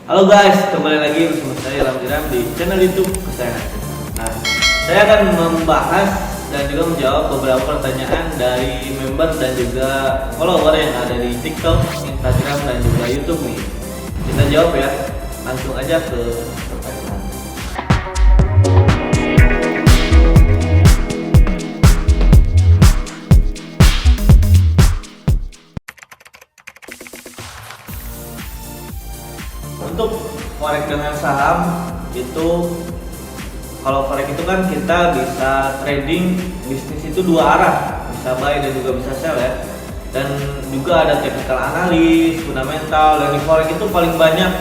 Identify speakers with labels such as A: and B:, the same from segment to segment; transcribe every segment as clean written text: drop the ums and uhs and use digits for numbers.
A: Halo guys, kembali lagi bersama saya Ramziram di channel YouTube kesayangan. Nah, saya akan membahas dan juga menjawab beberapa pertanyaan dari member dan juga follower yang ada di TikTok, Instagram dan juga YouTube nih. Kita jawab ya, langsung aja ke pertanyaan. Untuk forex dengan saham itu, kalau forex itu kan kita bisa trading bisnis itu dua arah, bisa buy dan juga bisa sell ya. Dan juga ada technical analis, fundamental, dan di forex itu paling banyak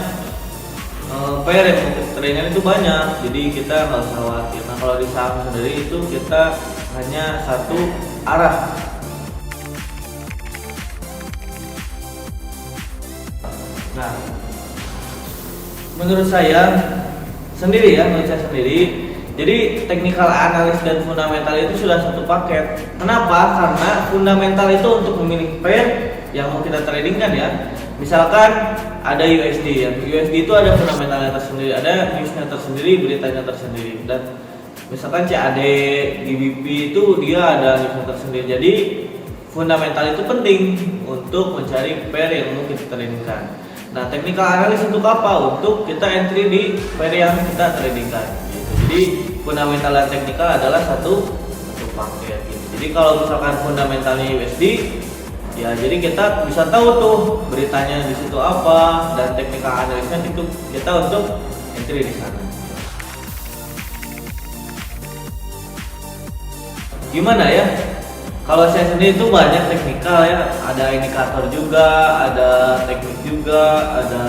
A: pair yang untuk trading itu banyak, jadi kita nggak usah khawatir. Nah kalau di saham sendiri itu kita hanya satu arah. Nah, menurut saya sendiri, jadi technical analysis dan fundamental itu sudah satu paket. Kenapa? Karena fundamental itu untuk memilih pair yang mau kita trading kan ya. Misalkan ada USD ya, USD itu ada fundamentalnya tersendiri, ada newsnya tersendiri, beritanya tersendiri. Dan misalkan CAD, GBP itu dia ada newsnya tersendiri. Jadi fundamental itu penting untuk mencari pair yang mau kita tradingkan. Nah, technical analysis untuk apa? Untuk kita entry di pair yang kita tradingkan. Gitu. Jadi fundamental dan technical adalah satu paket. Gitu. Jadi kalau misalkan fundamentalnya USD, ya jadi kita bisa tahu tuh beritanya di situ apa, dan technical analysisnya itu kita untuk entry di sana. Gimana ya? Kalau saya sendiri itu banyak teknikal ya, ada indikator juga, ada teknik juga, ada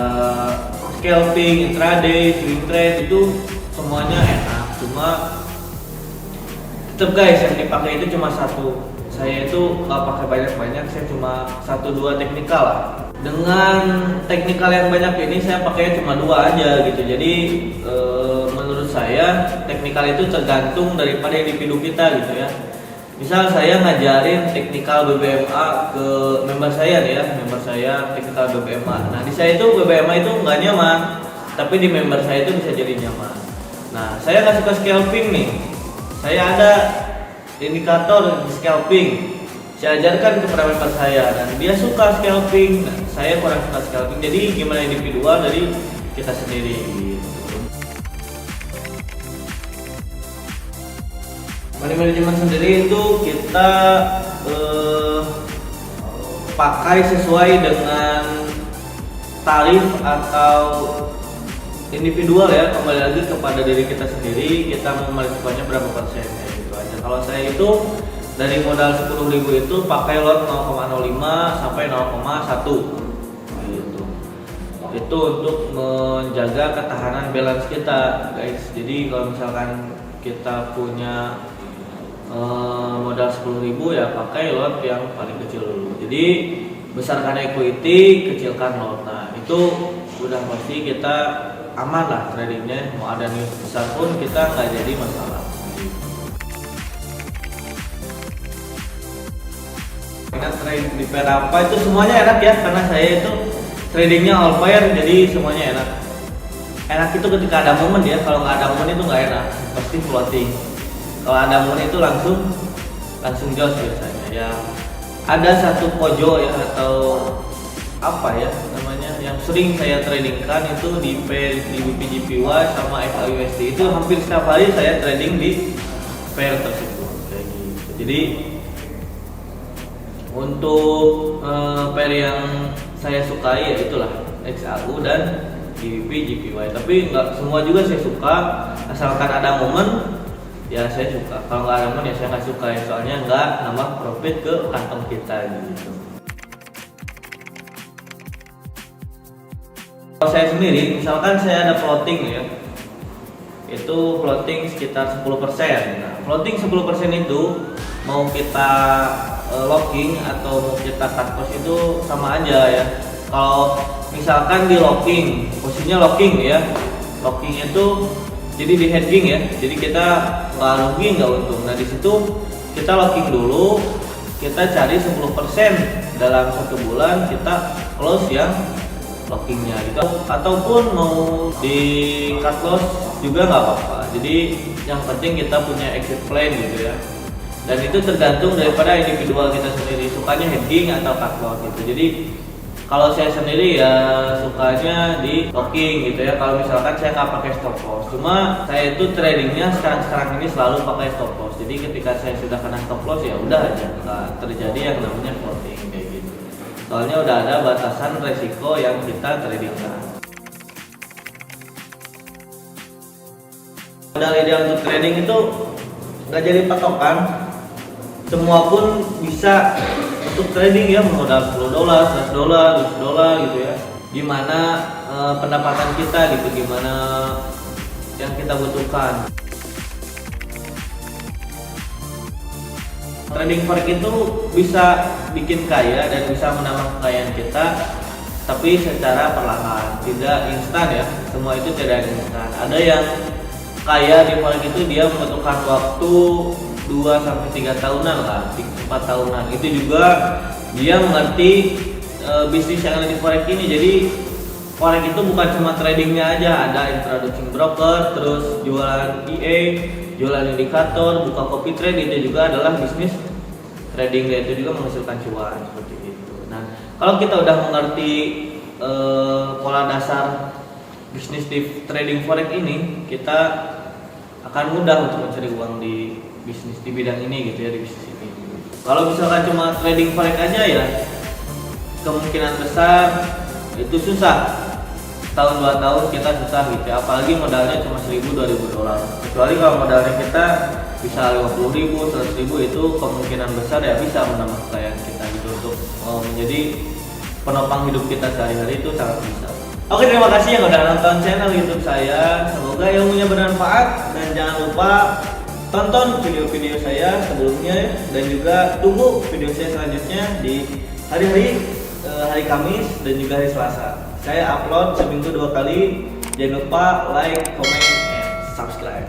A: scalping, intraday, swing trade, itu semuanya enak. Cuma tetap guys, yang dipakai itu cuma satu. Saya itu nggak pakai banyak-banyak, saya cuma 1-2 teknikal lah. Dengan teknikal yang banyak ini saya pakai cuma 2 aja gitu. Jadi menurut saya teknikal itu tergantung daripada individu kita gitu ya. Misal saya ngajarin teknikal BBMA ke member saya nih ya, member saya teknikal BBMA. Nah di saya itu BBMA itu nggak nyaman, tapi di member saya itu bisa jadi nyaman. Nah saya nggak suka scalping nih, saya ada indikator di scalping, saya ajarkan kepada member saya dan dia suka scalping. Nah, saya kurang suka scalping, jadi gimana individual dari kita sendiri. Money management sendiri itu kita pakai sesuai dengan tarif atau individual ya, kembali lagi kepada diri kita sendiri, kita mau merisikonya berapa persen ya, gitu aja. Kalau saya itu dari modal 10.000 itu pakai lot 0,05 sampai 0,1 gitu. Itu untuk menjaga ketahanan balance kita guys. Jadi kalau misalkan kita punya modal 10.000 ya pakai lot yang paling kecil dulu. Jadi besarkan equity, kecilkan lot. Nah itu udah pasti kita aman lah tradingnya. Mau ada news besar pun kita nggak jadi masalah. Enak trade di pair apa itu semuanya enak ya, karena saya itu tradingnya all pair, jadi semuanya enak. Enak itu ketika ada momen ya, kalau nggak ada momen itu nggak enak, pasti floating. Kalau ada momen itu langsung jos biasanya ya. Ada satu pojok ya atau apa ya namanya yang sering saya tradingkan itu di pair di BPJPY sama FAUSD, itu hampir setiap hari saya trading di pair tersebut kayak gitu. Jadi untuk pair yang saya sukai ya itulah XAU dan GBP/JPY, tapi nggak semua juga saya suka, asalkan ada momen ya saya suka. Kalau nggak ada momen ya saya nggak suka ya, soalnya nggak nambah profit ke kantong kita gitu. Kalau saya sendiri, misalkan saya ada floating ya, itu floating sekitar 10%. Nah, floating 10% itu mau kita locking atau mau kita cut loss itu sama aja ya. Kalau misalkan di locking, posisinya locking ya, locking itu jadi di hedging ya, jadi kita nggak rugi nggak untung. Nah di situ kita locking dulu, kita cari 10% dalam 1 bulan, kita close yang lockingnya gitu, ataupun mau di cut loss juga nggak apa-apa. Jadi yang penting kita punya exit plan gitu ya, dan itu tergantung daripada individual kita sendiri sukanya hedging atau cut loss gitu. Jadi kalau saya sendiri ya sukanya di locking gitu ya. Kalau misalkan saya nggak pakai stop loss, cuma saya itu tradingnya sekarang ini selalu pakai stop loss. Jadi ketika saya sudah kena stop loss ya udah aja, nggak terjadi yang namanya floating kayak gitu. Soalnya udah ada batasan resiko yang kita tradingkan. Modal ideal untuk trading itu nggak jadi patokan. Semua pun bisa untuk trading ya, modal $10, $100, $20 gitu ya. Gimana pendapatan kita gitu, gimana yang kita butuhkan. Trading forex itu bisa bikin kaya dan bisa menambah kekayaan kita, tapi secara perlahan, tidak instan ya. Semua itu tidak instan. Ada yang kaya di forex itu dia membutuhkan waktu 2-3 tahunan lah, 4 tahunan. Itu juga dia mengerti bisnis yang ada di forex ini. Jadi forex itu bukan cuma tradingnya aja, ada introducing broker, terus jualan EA, jualan indikator, buka copy trade, itu juga adalah bisnis trading, dan itu juga menghasilkan cuan seperti itu. Nah, kalau kita udah mengerti pola dasar bisnis di trading forex ini, kita akan mudah untuk mencari uang di bisnis di bidang ini gitu ya, di bisnis ini. Kalau misalkan cuma trading forex aja ya kemungkinan besar itu susah. Tahun 2 tahun kita susah gitu ya. Apalagi modalnya cuma $1.000-2.000. Kecuali kalau modalnya kita bisa 50.000, 100.000, itu kemungkinan besar ya bisa menambah kekayaan kita gitu untuk menjadi penopang hidup kita sehari-hari, itu sangat bisa. Oke, terima kasih yang udah nonton channel YouTube saya. Semoga ilmunya bermanfaat, dan jangan lupa tonton video-video saya sebelumnya, dan juga tunggu video saya selanjutnya di hari Kamis dan juga hari Selasa. Saya upload seminggu 2 kali. Jangan lupa like, comment, and subscribe.